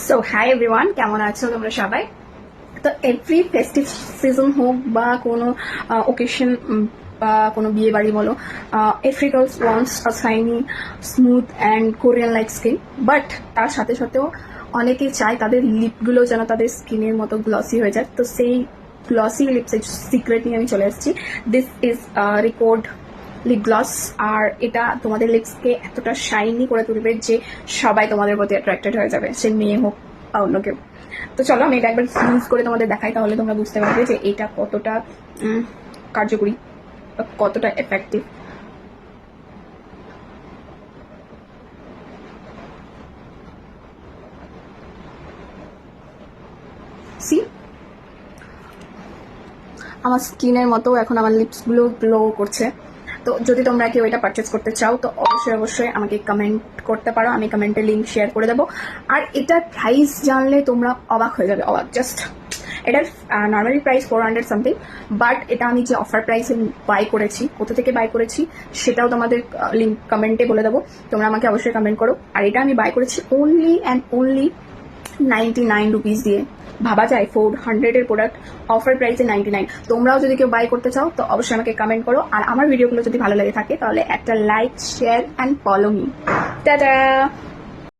So hi everyone, কেমন আছো তোমরা সবাই? তো এভরি ফেস্টিভ সিজন হোক বা কোনো ওকেশন বা কোনো বিয়ে বাড়ি বলো, every girls wants a shiny, smooth and Korean like skin. But তার সাথে সাথেও অনেকেই চায় তাদের লিপগুলো যেন তাদের স্কিনের মতো গ্লসি হয়ে যায়। তো সেই গ্লসি লিপসের সিক্রেট নিয়ে আমি চলে এসেছি। This is record lip gloss. আর এটা তোমাদের লিপসকে এতটা শাইনি করে তুলবে যে সবাই তোমাদের প্রতি অ্যাট্রাক্টেড হয়ে যাবে, সে মেয়ে হোক বা অন্য কেউ। তো চলো আমি এটা একবার ইউজ করে তোমাদের দেখাই, তাহলে তোমরা বুঝতে পারবে যে এটা কতটা কার্যকরী বা কতটা এফেক্টিভ। সি, আমার স্কিনের মতো এখন আমার লিপসগুলো গ্লো করছে। তো যদি তোমরা কেউ এটা পারচেস করতে চাও তো অবশ্যই আমাকে কমেন্ট করতে পারো, আমি কমেন্টে লিঙ্ক শেয়ার করে দেবো। আর এটার প্রাইস জানলে তোমরা অবাক হয়ে যাবে, অবাক জাস্ট। এটার নর্মালি প্রাইস 400 সামথিং, বাট এটা আমি যে অফার প্রাইসে বাই করেছি, কোথা থেকে বাই করেছি সেটাও তোমাদের লিঙ্ক কমেন্টে বলে দেবো। তোমরা আমাকে অবশ্যই কমেন্ট করো। আর এটা আমি বাই করেছি অনলি অ্যান্ড অনলি 99 রুপিস দিয়ে। ভাবা যায় 400-এর প্রোডাক্ট অফার প্রাইসে 99। তোমরাও যদি কেউ বাই করতে চাও তো অবশ্যই আমাকে কমেন্ট করো। আর আমার ভিডিওগুলো যদি ভালো লাগে থাকে তাহলে একটা like, share and follow me. Tata.